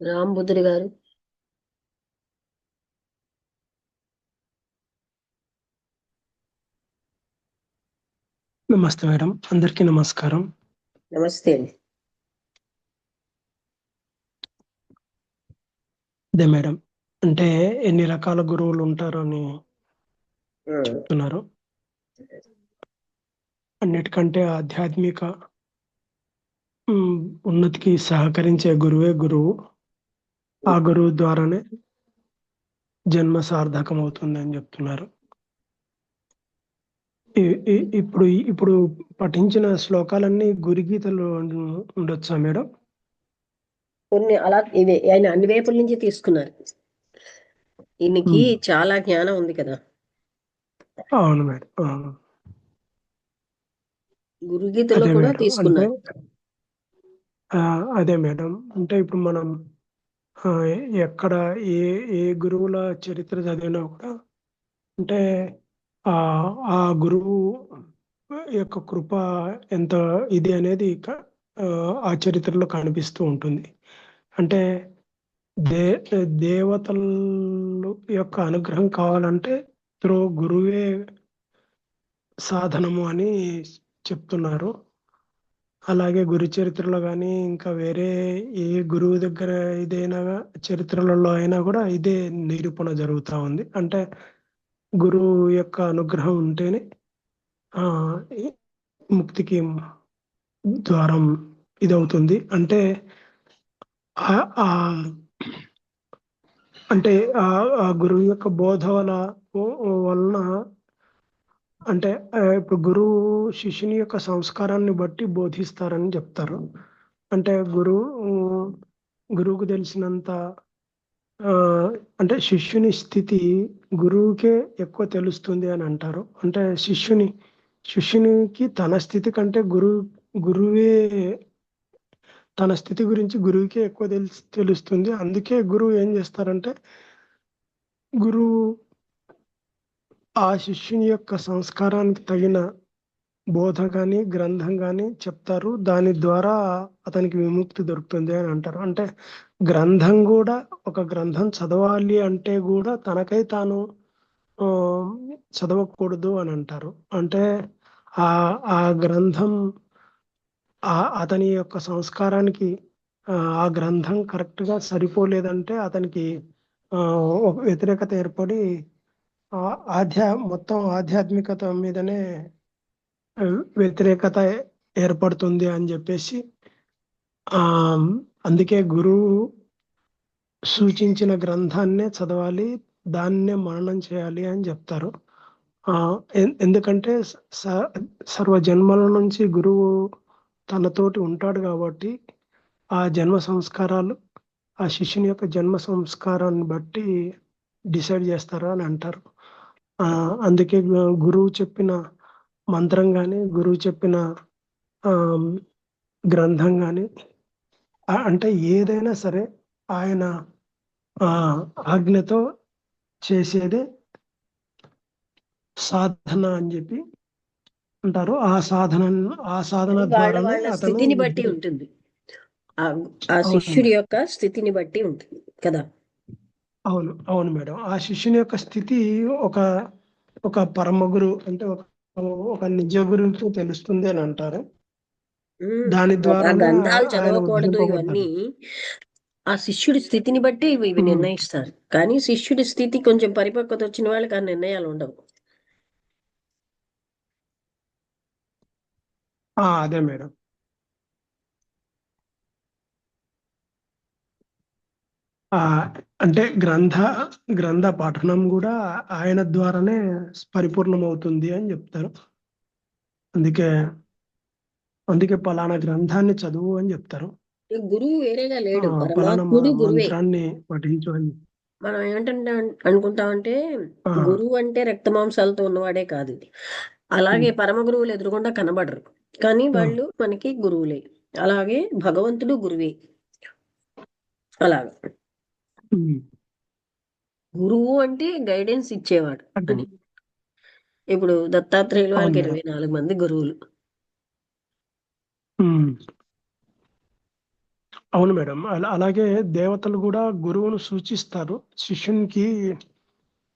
రాంబుద్ధుడి గారు. నమస్తే మేడం, అందరికీ నమస్కారం. నమస్తే అండి. అదే మేడం, అంటే ఎన్ని రకాల గురువులు ఉంటారు అని ఆ, చెప్తున్నారు. అన్నిటికంటే ఆధ్యాత్మిక ఉన్నతికి సహకరించే గురువే గురువు. ఆ గురువు ద్వారానే జన్మ సార్థకం అవుతుంది అని చెప్తున్నారు. ఇప్పుడు ఇప్పుడు పఠించిన శ్లోకాలన్నీ గురుగీతలు ఉండొచ్చా మేడం? కొన్ని అలా ఇవే ఆయన అన్ని వైపుల నుంచి తీసుకున్నారు. ఈయనకి ఉమ్, చాలా జ్ఞానం ఉంది కదా. అవును మేడం, అవును. గురుగీతలో అదే కూడా మేడం, అంటే తీసుకున్నారు. అదే మేడం, అంటే ఇప్పుడు మనం ఆ, ఎక్కడ ఏ ఏ గురువుల చరిత్ర చదివినా కూడా అంటే ఆ ఆ గురువు యొక్క కృప ఎంత ఇది అనేది ఆ ఆ చరిత్రలో కనిపిస్తూ ఉంటుంది. అంటే దే దేవతల యొక్క అనుగ్రహం కావాలంటే త్రో గురువే సాధనము అని చెప్తున్నారు. అలాగే గురు చరిత్రలో కానీ ఇంకా వేరే ఏ గురువు దగ్గర ఇదైనా చరిత్రలలో అయినా కూడా ఇదే నిరూపణ జరుగుతూ ఉంది. అంటే గురువు యొక్క అనుగ్రహం ఉంటేనే ఆ ఈ ముక్తికి ద్వారం ఇదవుతుంది. అంటే ఆ ఆ అంటే ఆ ఆ గురువు యొక్క బోధ వలన అంటే ఇప్పుడు గురువు శిష్యుని యొక్క సంస్కారాన్ని బట్టి బోధిస్తారని చెప్తారు. అంటే గురువుకు తెలిసినంత ఆ అంటే శిష్యుని స్థితి గురువుకే ఎక్కువ తెలుస్తుంది అని అంటారు. అంటే శిష్యునికి తన స్థితి కంటే గురువే తన స్థితి గురించి గురువుకే ఎక్కువ తెలుస్తుంది. అందుకే గురువు ఏం చేస్తారంటే గురువు ఆ శిష్యుని యొక్క సంస్కారానికి తగిన బోధ కానీ గ్రంథం కానీ చెప్తారు. దాని ద్వారా అతనికి విముక్తి దొరుకుతుంది అని అంటారు. అంటే గ్రంథం కూడా ఒక గ్రంథం చదవాలి అంటే కూడా తనకై తాను ఆ, చదవకూడదు అని అంటారు. అంటే ఆ ఆ గ్రంథం అతని యొక్క సంస్కారానికి ఆ గ్రంథం కరెక్ట్ గా సరిపోలేదంటే అతనికి ఆ ఒక వ్యతిరేకత ఏర్పడి ఆ మొత్తం ఆధ్యాత్మికత మీదనే వ్యతిరేకత ఏర్పడుతుంది అని చెప్పేసి ఆ అందుకే గురువు సూచించిన గ్రంథాన్నే చదవాలి, దాన్నే మననం చేయాలి అని చెప్తారు. ఆ ఎందుకంటే సర్వ జన్మల నుంచి గురువు తనతోటి ఉంటాడు కాబట్టి ఆ జన్మ సంస్కారాలు ఆ శిష్యుని యొక్క జన్మ సంస్కారాన్ని బట్టి డిసైడ్ చేస్తారు అని అంటారు. ఆ అందుకే గురువు చెప్పిన మంత్రం గాని గురువు చెప్పిన ఆ గ్రంథం గాని అంటే ఏదైనా సరే ఆయన ఆ ఆజ్ఞతో చేసేదే సాధన అని చెప్పి అంటారు. ఆ సాధన అది వాళ్ళ ద్వారానే వాళ్ళ అతను స్థితిని బట్టి ఉంటుంది. ఆ ఆ అవును శిష్యుడి మేడం, యొక్క స్థితిని బట్టి ఉంటుంది కదా. అవును అవును మేడం. ఆ శిష్యుని యొక్క స్థితి ఒక ఒక పరమ గురు అంటే ఒక నిజ గురువుకి తెలుస్తుంది అని అంటారు. ఉమ్, దాని ఆ ద్వారానే గ్రంథాలు ఆయన చదవకూడదు ఇవన్నీ ఉద్ధరింపబడ్డారు. ఆ శిష్యుడి స్థితిని బట్టి ఇవి ఉమ్. నిర్ణయిస్తారు. కానీ శిష్యుడి స్థితి కొంచెం పరిపక్వత వచ్చిన వాళ్ళకి ఆ నిర్ణయాలు ఉండవు. అదే మేడం. ఆ అంటే గ్రంథ పఠనం కూడా ఆయన ద్వారానే పరిపూర్ణమవుతుంది అని చెప్తారు. అందుకే అందుకే పలానా గ్రంథాన్ని చదువు అని చెప్తారు. ఈ గురువు వేరేగా లేడు, పలానా పరమాత్ముడు గురువే. మంత్రాన్ని పఠించు అని. మనం ఏమంటే అనుకుంటామంటే ఆ, గురువు అంటే రక్త మాంసాలతో ఉన్నవాడే కాదు. ఉమ్, అలాగే పరమ గురువులు ఎదురుగుండా కనబడరు, కానీ ఆ, వాళ్ళు మనకి గురువులే. అలాగే భగవంతుడు గురువే. అలాగా ఉమ్, గురువు అంటే గైడెన్స్ ఇచ్చేవాడు అటు- అని. ఇప్పుడు దత్తాత్రేయుల అవును వారికి మేడం. 24 మంది గురువులు. ఉమ్, అవును మేడం. అలాగే దేవతలు కూడా గురువును సూచిస్తారు. శిష్యునికి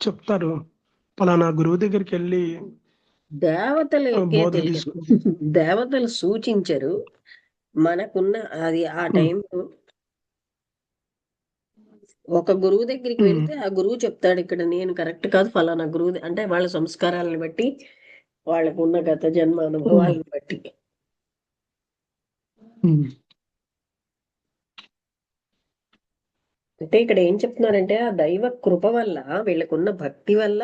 చెప్తారు, పలానా గురువు దగ్గరికి వెళ్ళి దేవతలకే బోధ తెలియదు. తీసుకో. దేవతలు సూచించరు. మనకున్న అది ఆ ఉమ్, టైంలో ఒక గురువు దగ్గరికి ఉమ్, వెళ్తే ఆ గురువు చెప్తాడు, ఇక్కడ నేను కరెక్ట్ కాదు, ఫలానా గురువు అంటే వాళ్ళ సంస్కారాలను బట్టి, వాళ్ళకు ఉన్న గత జన్మ ఉమ్, అనుభవాలను బట్టి. ఉమ్. అంటే ఇక్కడ ఏం చెప్తున్నారంటే ఆ దైవ కృప వల్ల, వీళ్ళకున్న భక్తి వల్ల,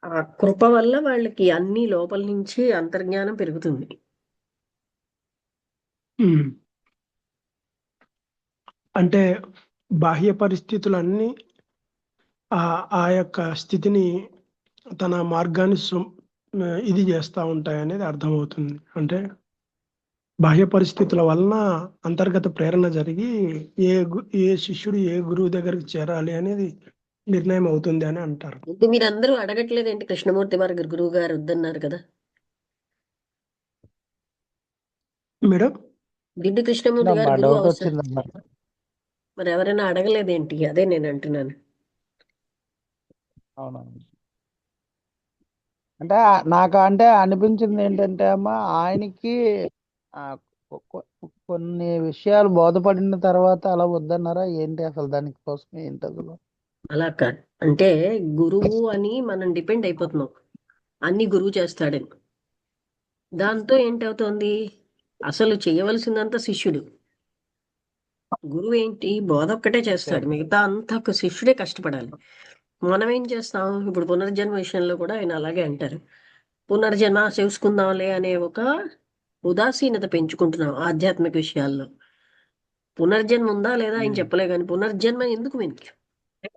ఆ కృప వల్ల వాళ్ళకి అన్ని లోపల నుంచి అంతర్జ్ఞానం పెరుగుతుంది. ఉమ్. అంటే బాహ్య పరిస్థితులన్నీ ఆ ఆ యొక్క స్థితిని, తన మార్గాన్ని ఇది చేస్తూ ఉంటాయనేది అర్థమవుతుంది. అంటే బాహ్య పరిస్థితుల వలన అంతర్గత ప్రేరణ జరిగి ఏ శిష్యుడు ఏ గురువు దగ్గరికి చేరాలి అనేది నిర్ణయం అవుతుంది అని అంటారు. ఇది మీరందరూ అడగట్లేదేంటి? కృష్ణమూర్తి వారి గురువు గారు వద్దన్నారు కదా. మేడం, దిడ్డు కృష్ణమూర్తి గారు అమ్మా గురువు డౌట్ అవసరం, వచ్చిందమ్మా. మరి ఎవరైనా అడగలేదేంటి? అదే నేను అంటున్నాను. అవునవును. అంటే నాకు అంటే అనిపించింది ఏంటంటే అమ్మా, ఆయనకి ఆ, కొన్ని విషయాలు బోధపడిన తర్వాత అలా వద్దన్నారా ఏంటి, అసలు దానికోసం ఏంటి అసలు? అలా కాదు. అంటే గురువు అని మనం డిపెండ్ అయిపోతున్నాం, అన్ని గురువు చేస్తాడని. దాంతో ఏంటవుతోంది? అసలు చేయవలసిందంతా శిష్యుడు. గురువు ఏంటి? బోధ ఒక్కటే ఓకే చేస్తాడు, అమ్మా. మిగతా అంతా ఒక శిష్యుడే కష్టపడాలి. మనం ఏం చేస్తాం? ఇప్పుడు పునర్జన్మ విషయంలో కూడా ఆయన అలాగే అంటారు. పునర్జన్మ చూసుకుందాంలే అనే ఒక ఉదాసీనత పెంచుకుంటున్నాం ఆధ్యాత్మిక విషయాల్లో. పునర్జన్మ ఉందా లేదా ఆయన ఉమ్. చెప్పలే కానీ పునర్జన్మ ఎందుకు మనకి?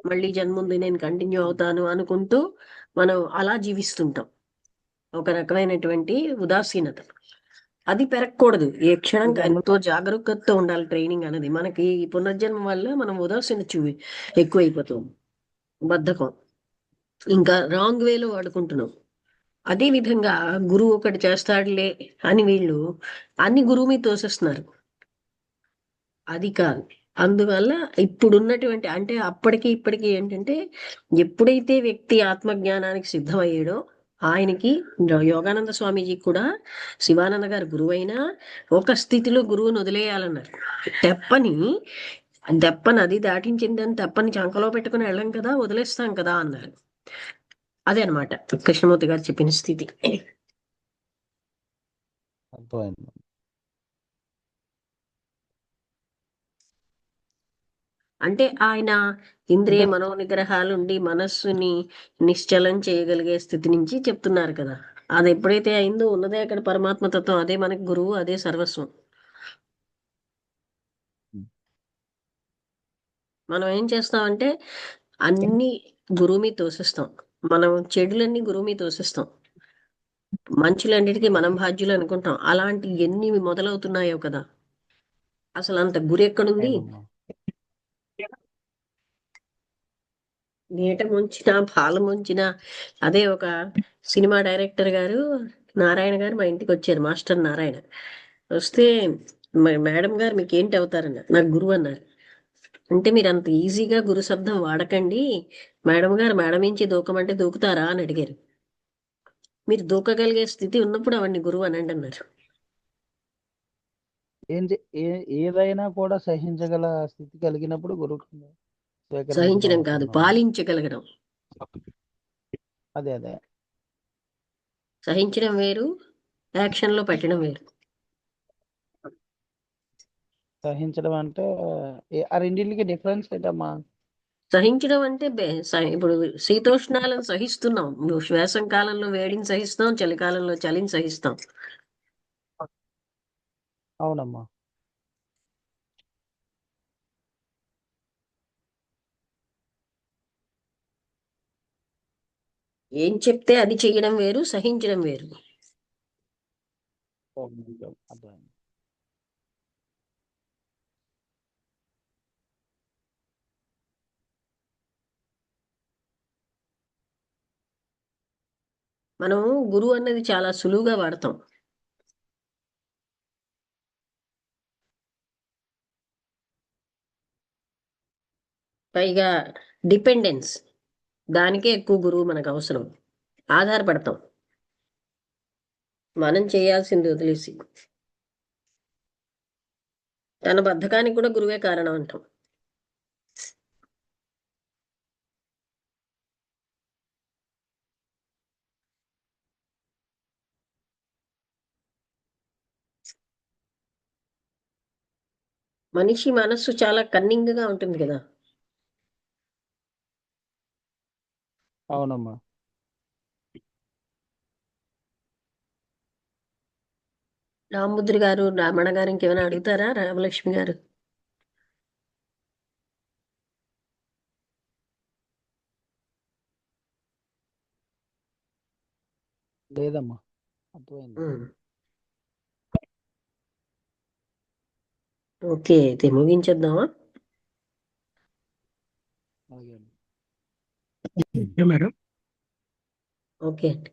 మళ్ళీ జన్మ ఉంది, నేను కంటిన్యూ అవుతాను అనుకుంటూ మనం అలా జీవిస్తుంటాం. ఒక రకమైనటువంటి ఉదాసీనత. అది పెరగకూడదు. ఏ క్షణం ఈ జన్మలో ఎంతో జాగరూకతతో ఉండాలి ట్రైనింగ్ అనేది. మనకి ఈ పునర్జన్మ వల్ల మనం ఉదాసీనత ఎక్కువైపోతాం, బద్ధకం, ఇంకా రాంగ్ వేలో వాడుకుంటున్నాం. అదే విధంగా గురువు ఒకటి చేస్తాడులే అని వీళ్ళు అన్ని గురువు మీద తోసేస్తున్నారు. అది కాదు. అందువల్ల ఇప్పుడున్నటువంటి, అంటే అప్పటికి ఇప్పటికి ఏంటంటే, ఎప్పుడైతే వ్యక్తి ఆత్మజ్ఞానానికి సిద్ధమయ్యాడో ఆయనకి, యోగానంద స్వామీజీ కూడా శివానంద గారు గురువైనా ఒక స్థితిలో గురువుని వదిలేయాలన్నారు. తెప్పని నది దాటించిందని తెప్పని చంకలో పెట్టుకుని వెళ్ళం కదా, వదిలేస్తాం కదా అన్నారు. అదే అనమాట కృష్ణమూర్తి గారు చెప్పిన స్థితి. అర్థమైంది. అంటే ఆయన ఇంద్రియ అంటే మనోనిగ్రహాలుండి మనస్సుని నిశ్చలం చేయగలిగే స్థితి నుంచి చెప్తున్నారు కదా. అది ఎప్పుడైతే అయిందో ఉన్నదే అక్కడ పరమాత్మ తత్వం, అదే మనకి గురువు, అదే సర్వస్వం. మనం ఏం చేస్తామంటే అన్ని గురువు మీద తోసిస్తాం. మనం చెడులన్నీ గురువు మీద తోసిస్తాం, మంచులన్నిటికీ మనం బాధ్యులు అనుకుంటాం. అలాంటి ఎన్ని మొదలవుతున్నాయో కదా. అసలు అంత గురి ఎక్కడుంది? అవునమ్మా. నీట ముంచిన పాలు ముంచిన. అదే ఒక సినిమా డైరెక్టర్ గారు, నారాయణ గారు మా ఇంటికి వచ్చారు, మాస్టర్ నారాయణ. వస్తే మేడం గారు మీకు ఏంటి అవుతారన్న, నాకు గురువు అన్నారు. అంటే మీరు అంత ఈజీగా గురు శబ్దం వాడకండి, మేడం గారు మేడం నుంచి దూకమంటే దూకుతారా అని అడిగారు. మీరు దూకగలిగే స్థితి ఉన్నప్పుడు అవన్నీ గురువు అనండి అన్నారు. ఏం ఏదైనా కూడా సహించగల స్థితి కలిగినప్పుడు గురువు స్వీకరించడం సహించడం కాదు, అవుతుందమ్మా. పాలించగలగడం. అదే అదే. సహించడం వేరు, యాక్షన్ లో పెట్టడం వేరు. సహించడం అంటే ఆ రెండింటికి డిఫరెన్స్ ఏంటమ్మా? సహించడం అంటే ఇప్పుడు శీతోష్ణాలను సహిస్తున్నాం. నువ్వు శ్వాసం కాలంలో వేడిని సహిస్తాం, చలికాలంలో చలిని సహిస్తాం. అవునమ్మా. ఏం చెప్తే అది చేయడం వేరు, సహించడం వేరు. అర్థమైంది. మనం గురువు అన్నది చాలా సులువుగా వాడతాం. పైగా డిపెండెన్స్, దానికే ఎక్కువ గురువు మనకు అవసరం. ఆధారపడతాం మనం చేయాల్సింది వదిలేసి. తన బద్ధకానికి కూడా గురువే కారణం అంటాం. మనిషి మనస్సు చాలా కన్నింగ్ గా ఉంటుంది కదా. అవునమ్మా. రామముద్రి గారు, రామణ గారు ఇంకేమైనా అడుగుతారా? రామలక్ష్మి గారు. లేదమ్మా, అర్థమైంది. ఓకే, అయితే ముగించేద్దామా? అలాగే అమ్మా. మేడం. ఓకే అండి.